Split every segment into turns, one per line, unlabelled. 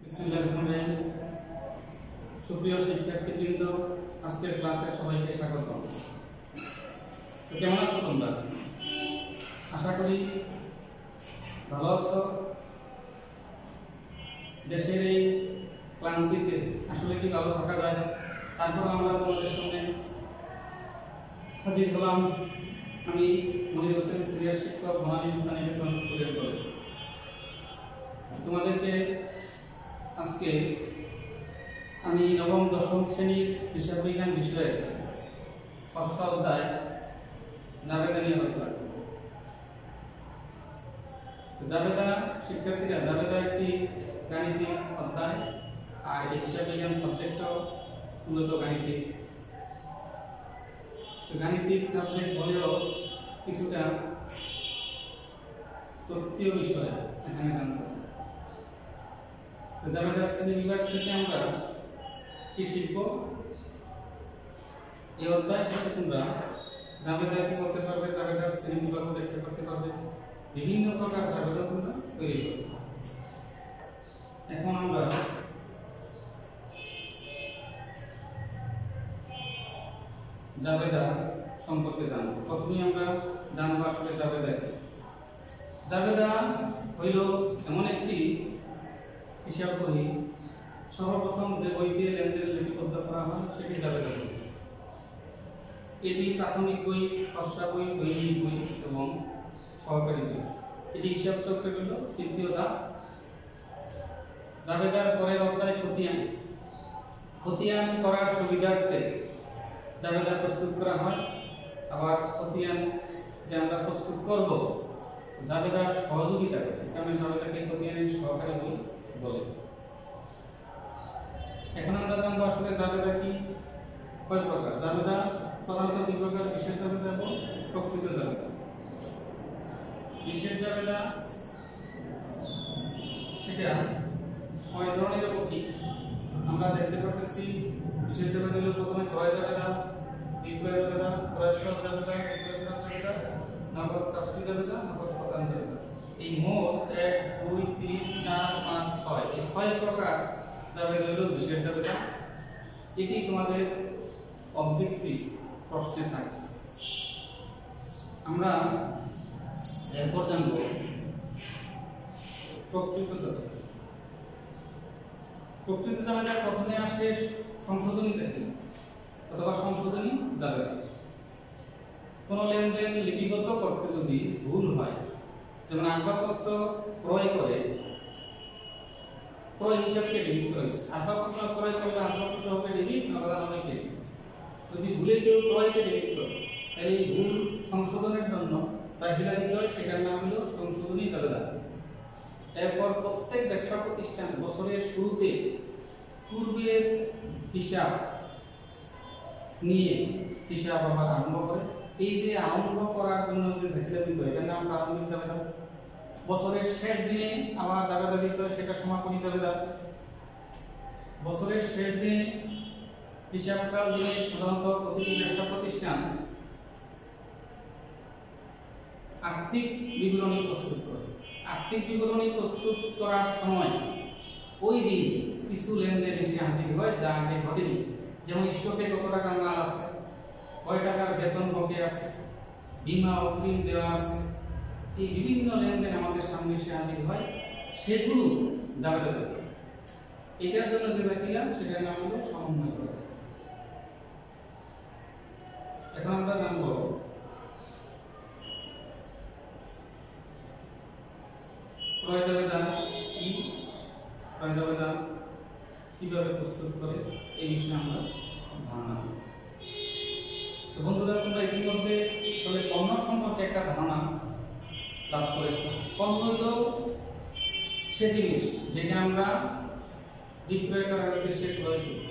বিসমিল্লাহিররহমানিররহিম। সুপ্রিয় শিক্ষার্থীবৃন্দ, আজকের ক্লাসে সবাইকে স্বাগত। তো কেমন আছো তোমরা? আশা করি ভালো আছো। দেশের এই ক্লান্তিতে আসলে কি ভালো থাকা যায়? তারপর আমরা তোমাদের সঙ্গে হাজির হলাম। আমি মনির হোসেন, সিনিয়র শিক্ষক, বনানী বিজ্ঞান স্কুলের কলেজ। তোমাদেরকে আজকে আমি নবম দশম শ্রেণীর হিসাব বিজ্ঞান বিষয়ে ষষ্ঠ অধ্যায় জাবেদা নিয়ে আলোচনা করব। জাবেদা শিক্ষার্থীরা, জাবেদা একটি গাণিতিক অধ্যায়, আর এই হিসাব বিজ্ঞান সাবজেক্টটাও মূলত গাণিতিক। গাণিতিক সাবজেক্ট হলেও কিছুটা তত্ত্বীয় বিষয় এখানে জানতে হবে। জাবেদার শ্রেণী বিভাগ থেকে আমরা কি শিখব? এই অধ্যায় শেষে তোমরা জাবেদা কি করতে পারবে, জাবেদার শ্রেণী বিভাগ ব্যাখ্যা করতে পারবে, বিভিন্ন প্রকার জাবেদা তোমরা তৈরি করবে। এখন আমরা জাবেদা সম্পর্কে জানব। প্রথমে আমরা জানবো আসলে জাবেদা কি। জাবেদা হইল এমন একটি হিসাব বই, সর্বপ্রথম যে বইকে লেনদেন লিপিবদ্ধ করা হয় সেটি জাবেদা বই। এটি প্রাথমিক বই, খসড়া বই, দৈনিক বই এবং সহকারী বই। এটি হিসাব চক্রের হল তৃতীয় ধাপ। জাবেদার পরের অধ্যায় খতিয়ান। খতিয়ান করার সুবিধার্থে জাবেদা প্রস্তুত করা হয়। আবার খতিয়ান যে আমরা প্রস্তুত করব, জাবেদার সহযোগিতা করে, কারণ জাবেদাকে খতিয়ানের সহকারী বই বলে। এখন আমরা জানবো আসলে জাবেদা কি, কয় প্রকার। জাবেদা প্রধানত দুই প্রকার: বিশেষ জাবেদা এবং প্রকৃত জাবেদা। বিশেষ জাবেদা সেটা কয় ধরনের কি আমরা দেখতে পাচ্ছি। বিশেষ জাবেদা হলো প্রথমে ক্রয় জাবেদা, বিক্রয় জাবেদা, ক্রয় খরচ জাবেদা, বিক্রয় খরচ জাবেদা, নগদ প্রাপ্তি জাবেদা, নগদ প্রদান জাবেদা। এই মোট 1 2 3 4 5 6 এই 6 প্রকার জাবেদা হলো বিশেষ জাবেদা। এটি তোমাদের অবজেক্টিভ প্রশ্নে থাকে। আমরা এরপর জানব প্রকৃত জাবেদা। প্রকৃত জাবেদা প্রথমে আসে সংশোধনী থেকে অথবা সংশোধনী জাবেদা। কোনো লেনদেন লিপিবদ্ধ করতে যদি ভুল হয়, যেমন আসবাবপত্র ক্রয় করে ক্রয় হিসাবকে ডেবিট করেছে, আসবাবপত্র ক্রয় করলে আসবাবপত্র হবে ডেবিট, নগদ হবে ক্রেডিট। যদি ভুলে কেউ ক্রয়কে ডেবিট করে, তাহলে এই ভুল সংশোধনের জন্য দাখিলা দিতে হয়, সেটার নাম হলো সংশোধনী জাবেদা। এরপর প্রত্যেক ব্যবসা প্রতিষ্ঠান বছরের শুরুতে পূর্বের হিসাব নিয়ে হিসাব আবার আরম্ভ করে। এই যে আরম্ভ করার জন্য যে দাখিলা দিতে হয়, এটার নাম প্রারম্ভিক জাবেদা। বছরের শেষ দিনে আবার জাবেদা দিতে হয়, সেটা সমাপনী জাবেদা। বছরের শেষ দিনে হিসাবকাল দিনে সাধারণত প্রতিটি ব্যবসা প্রতিষ্ঠান আর্থিক বিবরণী প্রস্তুত করে। আর্থিক বিবরণী প্রস্তুত করার সময় ওই দিন কিছু লেনদেন এসে হাজির হয় যা আগে ঘটেনি। যেমন স্টকে কত টাকা মাল আছে, কয় টাকার বেতন বকেয়া আছে, বীমা অগ্রিম দেওয়া আছে, এই বিভিন্ন লেনদেন আমাদের সামনে এসে হাজির হয়, সেগুলো জাবেদা দিতে হয়। এটার জন্য যে দাখিলা, সেটার নাম হলো সমন্বয় জাবেদা। এখন আমরা জানব ক্রয় জাবেদা কি, ক্রয় জাবেদা কিভাবে প্রস্তুত করে, এই বিষয়ে আমরা ধারণা দেব। তো বন্ধুরা, তোমরা ইতিমধ্যে আসলে পণ্য সম্পর্কে একটা ধারণা লাভ করেছো। পণ্য হল সে জিনিস যেটা আমরা বিক্রয় করার উদ্দেশ্যে ক্রয় করি,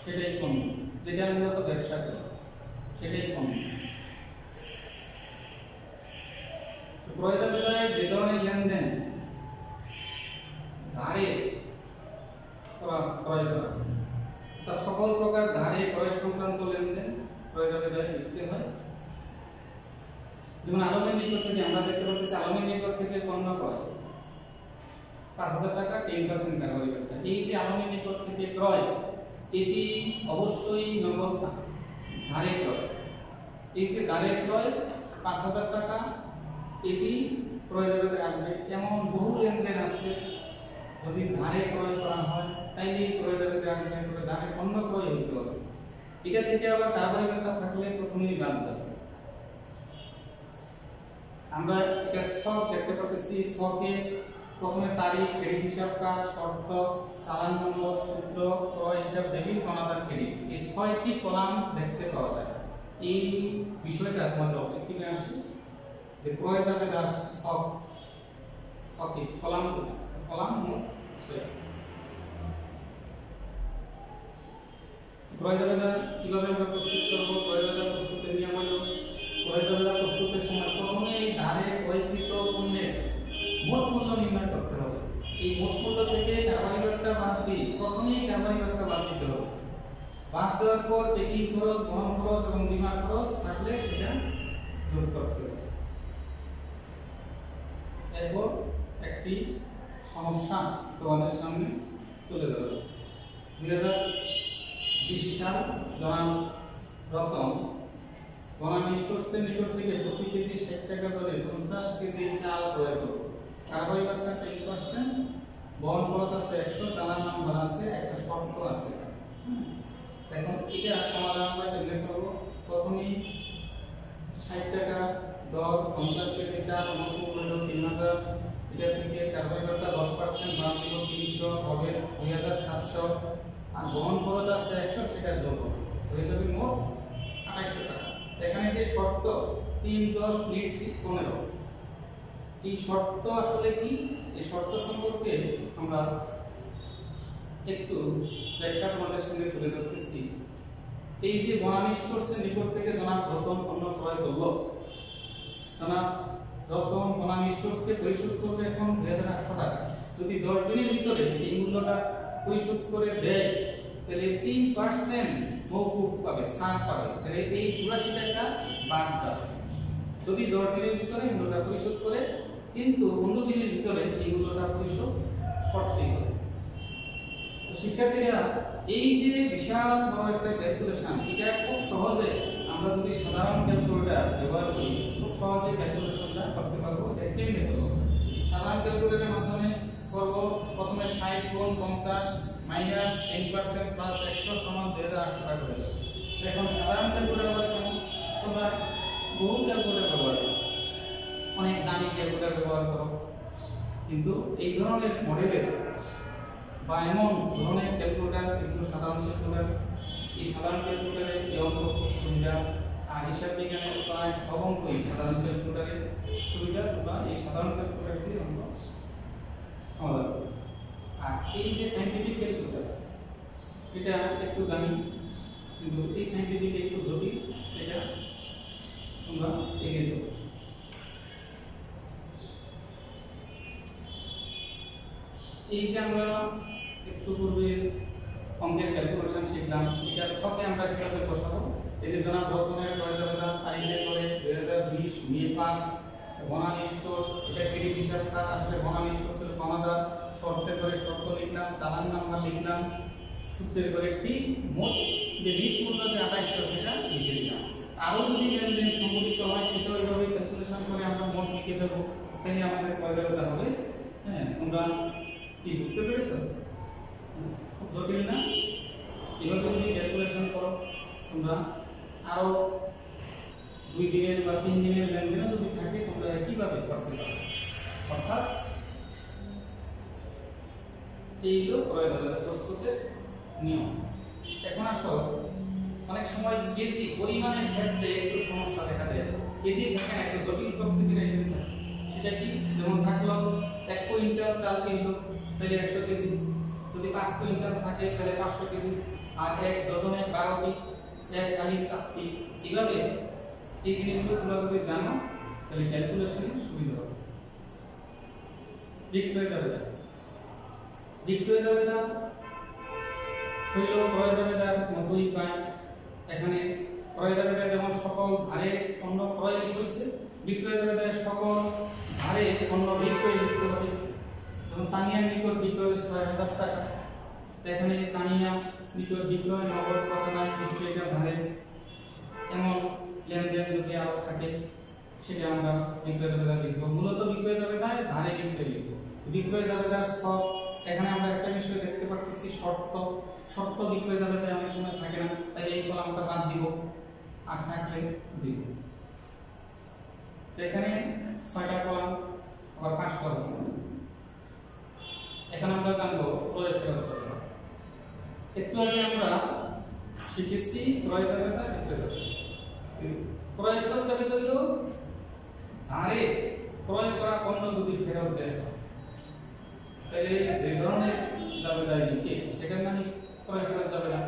সেটাই পণ্য। যেটা আমরা তো ব্যবসা করি, সেটাই পণ্য। তো ক্রয় জাবেদায় যে ধরনের লেনদেন ধারে ক্রয় করা, তার সকল প্রকার ধারে ক্রয় সংক্রান্ত লেনদেন ক্রয় জাবেদায় লিখতে হয়। যেমন আলমের নিকট থেকে আমরা দেখতে পাচ্ছি, আলমের নিকট থেকে পণ্য ক্রয় 5000 টাকা 10% কারবারি বেতন। এই যে আলমের নিকট থেকে ক্রয়, এটি অবশ্যই নগদ না, ধারে ক্রয়। এই যে ধারে ক্রয় ৫,০০০ টাকা, এটি ক্রয় জগতে আসবে। এমন বহু লেনদেন আছে, যদি ধারে ক্রয় করা হয় তাইলে ক্রয় জগতে আসবে, ধারে অন্য ক্রয় হইতে হবে। এটা থেকে আবার কারবারি ব্যাপার থাকলে প্রথমেই বাদ যাবে। আমরা এটা সব দেখতে পাচ্ছি। সকে প্রথমে তারিখ, ক্রেডিট হিসাব কাজ, শর্ত, চালান নম্বর, সূত্র, ক্রয় হিসাব, ডেবিট, অনাদার, ক্রেডিট, এই ৬টি কলাম দেখতে পাওয়া যায়। এই বিষয়টা আমাদের অবজেক্টিভে আসে যে ক্রয় জগতের সকে কলাম মোট ৬। ক্রয় জগতের কিভাবে আমরা প্রস্তুত করব? ক্রয় জগতের প্রস্তুতের নিয়ম হলো, ক্রয় জগতের প্রস্তুতের সময় প্রথমে এই ধারে ক্রয়কৃত পণ্যের মোট মূল্য নির্ণয় করতে হবে। এই মোট মূল্য থেকে কারবারি ব্যাপারটা বাদ দিয়ে প্রথমেই কারবারি ব্যাপারটা বাদ দিতে হবে। বাদ দেওয়ার পর পেকিং খরচ, বহন খরচ এবং বীমা খরচ থাকলে সেটা যোগ করতে হবে। এরপর একটি সমস্যা তোমাদের সামনে তুলে ধরব। 2020 সাল জনাব রতন বনানী স্টোরসের নিকট থেকে প্রতি কেজি ৬০ টাকা দরে 50 কেজি চাল ক্রয় করব। কারবারি ব্যাপারটা 10%, বহন খরচ আছে 100, চালান নাম্বার আছে, একটা শর্ত আছে। এখন এটা সমাধান আমরা কেমনে করব? প্রথমেই ৬০ টাকা দর 50 কেজি চাল, মোট মূল্য ৩০০০, এটা থেকে কারবারি ব্যাপারটা 10% বাদ দিব, ৩০০ হবে ২৭০০, আর বহন খরচ আছে 100, সেটা যোগ হয়ে যাবে মোট ২৮০০ টাকা। এখানে যে শর্ত ৩, ১০, লিড ১৫, এই শর্ত আসলে কি? এই শর্ত সম্পর্কে আমরা একটু ব্যাখ্যা তোমাদের সঙ্গে তুলে ধরতেছি। এই যে বনানী স্টোরসের নিকট থেকে জনাব রতন পণ্য ক্রয় করলো, জনাব রতন বনানী স্টোরসকে পরিশোধ করবে এখন ২৮০০ টাকা। যদি ১০ দিনের ভিতরে এই মূল্যটা পরিশোধ করে দেয় তাহলে ৩% মওকুফ পাবে, ছাড় পাবে, তাহলে এই ৮৪ টাকা বাদ যাবে। যদি ১০ দিনের ভিতরে মূল্যটা পরিশোধ করে, কিন্তু ১৫ দিনের ভিতরে এই মূল্যটা পরিশোধ করতেই হবে। তো শিক্ষার্থীরা, এই যে বিশাল বড় একটা ক্যালকুলেশন, এটা খুব সহজে আমরা যদি সাধারণ ক্যালকুলেটর ব্যবহার করি খুব সহজে ক্যালকুলেশনটা করতে পারবো। একটাই দেখো, সাধারণ ক্যালকুলেটরের মাধ্যমে করব। প্রথমে ৬০ গুণ ৫০ মাইনাস 10% প্লাস ১০০ সমান ২৮০০ টাকা করে যাবে। এখন সাধারণ ক্যালকুলেটর ব্যবহার করব, তোমরা বহু ক্যালকুলেটর ব্যবহার করো, অনেক দামি ক্যালকুলেটর ব্যবহার করো, কিন্তু এই ধরনের মডেলের বা এমন ধরনের ক্যালকুলেটর এগুলো সাধারণ ক্যালকুলেটর। এই সাধারণ ক্যালকুলেটরে এই অঙ্ক খুব সুবিধা, আর হিসাব বিজ্ঞানের প্রায় সব অঙ্কই সাধারণ ক্যালকুলেটরের সুবিধা, বা এই সাধারণ ক্যালকুলেটর দিয়ে অঙ্ক সমাধান করবে। আর এই যে সাইন্টিফিক ক্যালকুলেটর, এটা একটু দামি, কিন্তু এই সাইন্টিফিক একটু জটিল, সেটা তোমরা এগিয়ে যাবে। এই যে আমরা একটু পূর্বে অঙ্কের ক্যালকুলেশন শিখলাম, এটা সবকে আমরা কিভাবে বসাবো? এই যে জনাব রতনের প্রয়োজনীয়তা তারিখে করে 2020 মে 5 বনানী স্টোরস, এটা ক্রেডিট হিসাব কাজ, আসলে বনানী স্টোরসের কমাদার, শর্তে করে শর্ত লিখলাম, চালান নাম্বার লিখলাম, সূত্রের করে ঠিক মোট যে লিজ মূল্য যে ২৮০০ সেটা লিখে দিলাম। আরও যদি লেনদেন সংঘটিত হয় সেটাও এইভাবে ক্যালকুলেশন করে আমরা মোট লিখে দেবো, তাহলে আমাদের প্রয়োজনীয়তা হবে। হ্যাঁ, তোমরা কি বুঝতে পেরেছ? খুব জটিল না? এভাবে যদি ক্যালকুলেশন করো তোমরা, আরও 2 দিনের বা 3 দিনের লেনদেনও যদি থাকে তোমরা একইভাবে করতে পারো। অর্থাৎ এইগুলো প্রয়োজনীয়তা প্রস্তুতের নিয়ম। এখন আসো, অনেক সময় কেজি পরিমাণের ক্ষেত্রে একটু সমস্যা দেখা দেয়। কেজি দেখেন একটু জটিল প্রকৃতির আইটেম থাকে, সেটা কি? যেমন থাকলো 1 কুইন্টাল চাল কিনলো, তাহলে 100 কেজি। যদি 5 কুইন্টাল থাকে তাহলে 500 কেজি। আর 1 ডজনে 12টি, 1 হালি 4টি। এইভাবে এই জিনিসগুলো তোমরা যদি জানো তাহলে ক্যালকুলেশনে সুবিধা হবে। বিক্রয় জাবেদা, বিক্রয় জাবেদা হইল ক্রয় জাবেদার মতোই প্রায়। এখানে ক্রয় জাবেদা যেমন সকল ধারে পণ্য ক্রয় হয়েছে, বিক্রয় জাবেদায় সকল ধারে পণ্য বিক্রয় লিখতে হবে। যেমন তানিয়ার নিকট বিক্রয় ৬০০০ টাকা, এখানে কানিয়া বিক্রয় নগদ কথা নাই, নিশ্চয়ই এটা ধারে এমন লেনদেন যদি আরো থাকে সেটা আমরা বিক্রয় জাবেদা লিখব। মূলত বিক্রয় জাবেদায় ধারে বিক্রয় লিখব। বিক্রয় জাবেদার সব এখানে আমরা একটা বিষয় দেখতে পাচ্ছি, শর্ত বিক্রয় জাবেদায় অনেক সময় থাকে না, তাই এই কলামটা বাদ দিব, আর থাকলে দিব। তো এখানে 6টা কলাম আবার 5টা কলাম। এখন আমরা জানবো ক্রয় ফেরত জাবেদা। একটু আগে আমরা শিখেছি ক্রয় জাবেদা, বিক্রয় জাবেদা। ক্রয় ফেরত জাবেদা হলো ধারে ক্রয় করা পণ্য যদি ফেরত দেয় তাহলে যে ধরনের জাবেদা লিখে সেটার নামই ক্রয় ফেরত জাবেদা।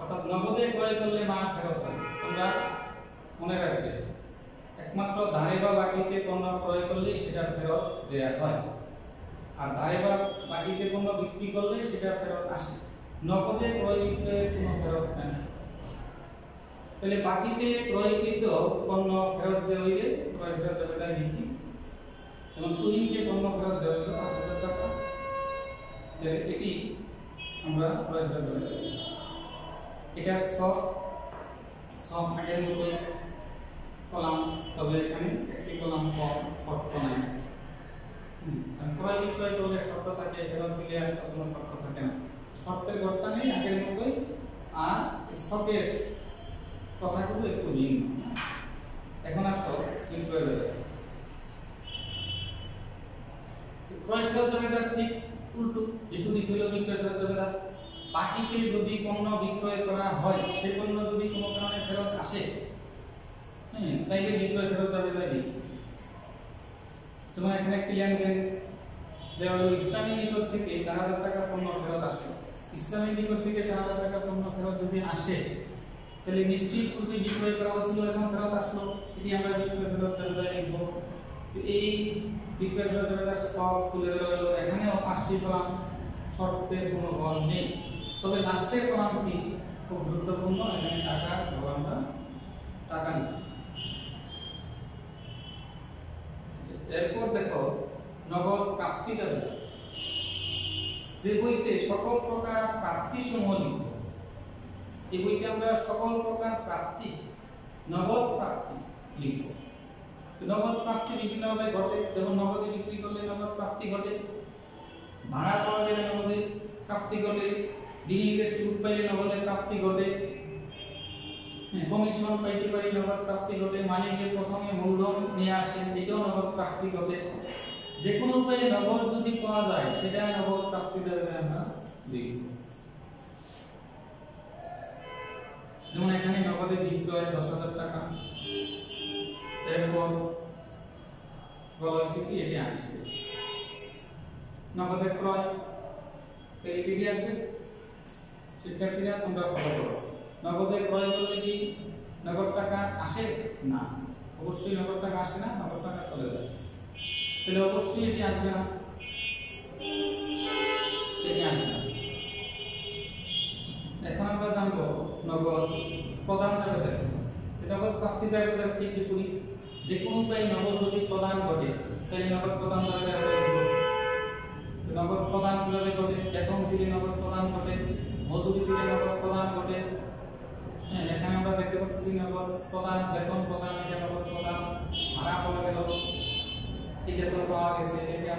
অর্থাৎ নগদে ক্রয় করলে মাল ফেরত হবে। তোমরা মনে রাখবে, একমাত্র ধারে বা বাকিতে পণ্য ক্রয় করলে সেটা ফেরত দেয়া হয়, আর ধারে বা বাকিতে পণ্য বিক্রি করলে সেটা ফেরত আসে। নগদে ক্রয় বিক্রয়ের কোনো ফেরত নেই। তাহলে বাকিতে ক্রয়কৃত পণ্য ফেরত দেওয়া হইলে ক্রয় ফেরত জাবেদা লিখি। যেমন তুহিনকে পণ্য ফেরত দেওয়া হলো 8,000 টাকা, তাহলে এটি আমরা ক্রয় ফেরত জাবেদা লিখি। এটার সব আগের মতোই কলাম, তবে এখানে একটি কলাম কম, শর্ত নাই। ক্রয় বিক্রয় করলে শর্ত থাকে, ফেরত দিলে আর কোনো শর্ত থাকে না। শর্তের ঘরটা নেই, আগের মতোই। আর শখের কথাগুলো একটু ভিন্ন। এখন আসো বিক্রয় জাবেদা। ক্রয় ফেরত জাবেদার ঠিক উল্টো, বিপরীত হলো বিক্রয় ফেরত জাবেদা। বাকিতে যদি পণ্য বিক্রয় করা হয়, সেই পণ্য যদি কোনো কারণে ফেরত আসে, তাইলে বিক্রয় ফেরত জাবেদা লিখি। যেমন এখানে একটি লেনদেন দেওয়া হলো, ইসলামী নিকট থেকে 4,000 টাকা পণ্য ফেরত আসলো। ইসলামী নিকট থেকে 4,000 টাকা পণ্য ফেরত যদি আসে তাহলে নিশ্চয়ই পূর্বে বিক্রয় করা হয়েছিল, এখন ফেরত আসলো, এটি আমরা বিক্রয় ফেরত জাবেদায় লিখব। তো এই বিক্রয় ফেরত জাবেদার সব তুলে ধরা হলো। এখানেও 5টি কলাম, শর্তের কোনো ঘর নেই, তবে লাস্টের কলামটি খুব গুরুত্বপূর্ণ। এখানে টাকার ঘরটা টাকা নেই। এরপর দেখো নগদ প্রাপ্তি জাবেদা। যে বইতে সকল প্রকার প্রাপ্তি সমূহ লিখব, এই বইতে আমরা সকল প্রকার প্রাপ্তি, নগদ প্রাপ্তি লিখব। তো নগদ প্রাপ্তি বিভিন্নভাবে ঘটে। যেমন নগদে বিক্রি করলে নগদ প্রাপ্তি ঘটে, ভাড়া পাওয়া গেলে নগদে প্রাপ্তি ঘটে, বিনিয়োগের সুদ পাইলে নগদে প্রাপ্তি ঘটে, কমিশন পাইতে পারি নগদ প্রাপ্তি ঘটে, মালিকের প্রথমে মূলধন নিয়ে আসে, এটাও নগদ প্রাপ্তি ঘটে। যে কোনো উপায়ে নগদ যদি পাওয়া যায় সেটা নগদ প্রাপ্তি জাবেদা আমরা লিখব। যেমন এখানে নগদে বিক্রয় 10,000 টাকা, এরপর বলা হয়েছে কি এটি আসবে। নগদে ক্রয়, এটি আসবে। শিক্ষার্থীরা তোমরা ফলো করো, নগদে ক্রয় করলে কি নগদ টাকা আসে? না, অবশ্যই নগদ টাকা আসে না, নগদ টাকা চলে যায়। তাহলে অবশ্যই এটি আসবে না, এটি আসবে না। এখন আমরা জানবো নগদ প্রদান জাবেদা। নগদ প্রাপ্তি জাবেদার ঠিক বিপরীত। যে কোনো উপায়ে নগদ যদি প্রদান ঘটে তাহলে নগদ প্রদান জাবেদা লিখব। নগদ প্রদান কিভাবে ঘটে? বেতন দিলে নগদ প্রদান ঘটে, মজুরি দিলে নগদ প্রদান ঘটে। এখানে আমরা দেখতে পাচ্ছি নগদ প্রদান, বেতন প্রদান, এটা নগদ প্রদান। ভাড়া পাওয়া গেল, এই বেতন পাওয়া গেছে, এটা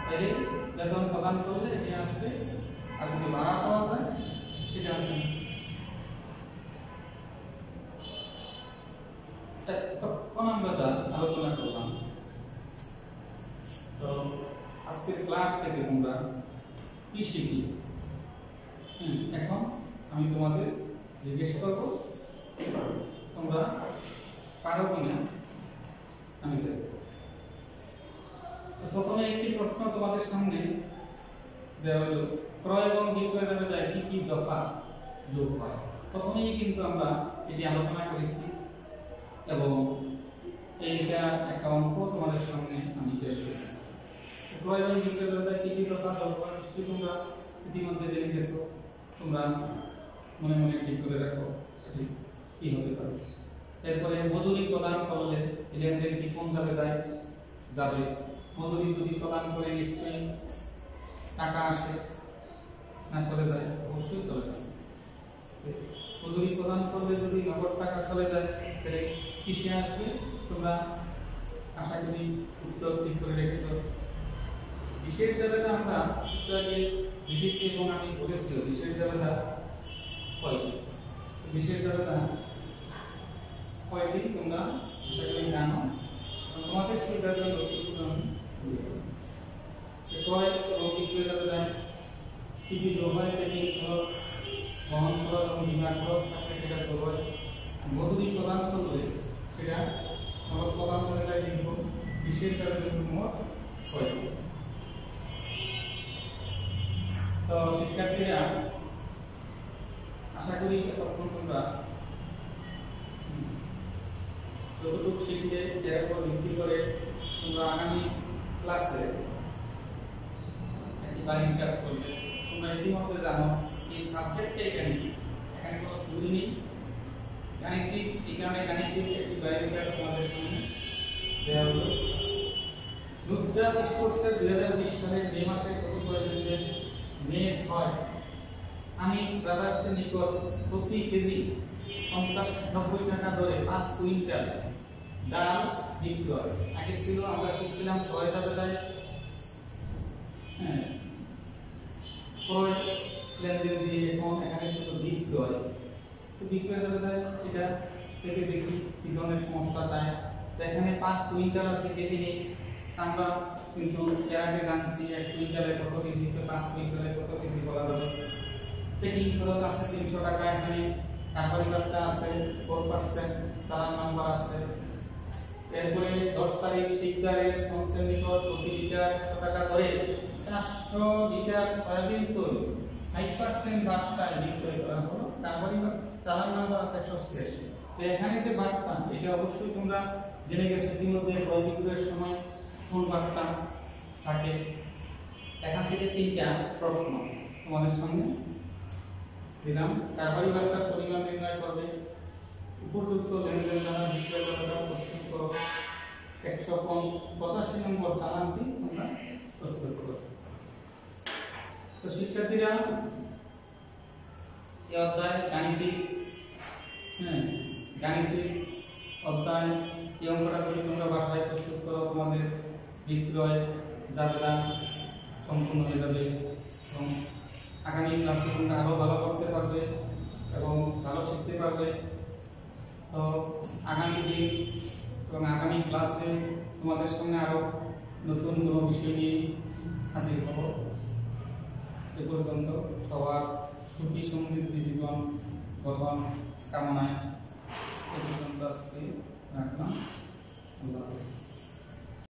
তাহলে বেতন প্রদান করলে এটা আসবে, আর যদি ভাড়া পাওয়া যায় সেটা আসবে। তখন আমরা যা আলোচনা করলাম, তো আজকের ক্লাস থেকে তোমরা কি শিখি? এখন আমি তোমাদের জিজ্ঞেস করবো, তোমরা পারো কিনা আমি দেখব। প্রথমে একটি প্রশ্ন তোমাদের সামনে দেওয়া হলো, ক্রয় এবং বিক্রয় জাবেদায় কি কি দফা যোগ হয়। প্রথমেই কিন্তু আমরা এটি আলোচনা করেছি এবং এইটা একটা অঙ্ক তোমাদের সামনে আমি পেশ করেছি। ক্রয় এবং বিক্রয় জাবেদায় কি কি দফা যোগ হয় নিশ্চয়ই তোমরা ইতিমধ্যে জেনে গেছো। তোমরা মনে মনে ঠিক করে রাখো এটি কি হতে পারে। এরপরে মজুরি প্রদান করলে লেনদেন কি কোন জাবেদায় যাবে? মজুরি যদি প্রদান করে নিশ্চয়ই টাকা আসে, না চলে যায়? অবশ্যই চলে যায়। মজুরি প্রদান করবে যদি নগদ টাকা চলে যায় তাহলে কিসে আসবে? তোমরা আশা করি উত্তর ঠিক করে রেখেছ। বিশেষ জায়গাটা আমরা একটু আগে দেখেছি এবং আমি বলেছি বিশেষ জায়গাটা কয়টি। বিশেষ জায়গাটা কয়টি তোমরা আশা করি জানো। তোমাদের সুবিধার জন্য ক্রয় এবং বিক্রয় জায়গাটা টিভি জবাই পেটিং খরচ বহন খরচ এবং বিমা খরচ থাকলে সেটা জবাই। মজুরি প্রদান করলে সেটা নগদ প্রদান করে যায় লিখব। বিশেষ জায়গাটা মোট 6টি। তো শিক্ষার্থীরা আশা করি এতক্ষণ তোমরা যতটুকু শিখতে এর উপর ভিত্তি করে তোমরা আগামী ক্লাসে একটি বাড়ির কাজ করবে। তোমরা ইতিমধ্যে জানো এই সাবজেক্টটা এখানে কোনো থিওরি নেই, গাণিতিক। এই কারণে গাণিতিক একটি বাড়ির কাজ তোমাদের সামনে দেওয়া হলো। নুসরাত স্পোর্টসের 2020 সালের মে মাসে কত করে দিলেন? মে 6 আমি ব্রাদার্সের নিকট প্রতি কেজি 50-90 টাকা দরে 5 কুইন্টাল ডাল বিক্রয়। আগে ছিল আমরা শিখছিলাম ক্রয় জাবেদায় ক্রয় লেনদেন দিয়ে, এখন এখানে শুধু বিক্রয়। তো বিক্রয় জাবেদায় এটা থেকে দেখি কি ধরনের সমস্যা চায়। তো এখানে 5 কুইন্টাল আছে, কেজি নেই। আমরা কিন্তু এর আগে জানছি 1 কুইন্টালে কত কেজি, তো 5 কুইন্টালে কত কেজি বলা যাবে। পেকিং খরচ আছে 300 টাকা, এখানে কাঠপরিবারটা আছে 4%, চালান নাম্বার আছে। এরপরে 10 তারিখ শিকদারের সংসের নিকট প্রতি লিটার 100 টাকা করে 400 লিটার সয়াবিন তেল 5% ভাগটায় বিক্রয় করা হলো। তারপরে চালান নাম্বার আছে 186। তো এখানে যে ভাগটা এটা অবশ্যই তোমরা জেনে গেছো ইতিমধ্যে ক্রয় বিক্রয়ের সময় কোন ভাগটা থাকে। এখান থেকে 3টা প্রশ্ন তোমাদের সামনে দিলাম। তারপরে ভাগটার পরিমাণ নির্ণয় করবে। উপযুক্ত লেনদেন দ্বারা বিক্রয় করাটা প্রস্তুত করো। 185 নম্বর চালানটি তোমরা প্রস্তুত করো। তো শিক্ষার্থীরা এই অধ্যায় গাণিতিক অধ্যায় এই অঙ্কটা যদি তোমরা বাসায় প্রস্তুত করো তোমাদের বিক্রয় যাত্রা সম্পূর্ণ হয়ে যাবে এবং আগামী ক্লাসে তোমরা আরও ভালো করতে পারবে এবং ভালো শিখতে পারবে। তো আগামী দিন এবং আগামী ক্লাসে তোমাদের সামনে আরও নতুন কোনো বিষয় নিয়ে হাজির হব। এ পর্যন্ত সবার সুখী সমৃদ্ধি জীবন গঠন কামনায় এ পর্যন্ত আজকে রাখলাম। আল্লাহ হাফেজ।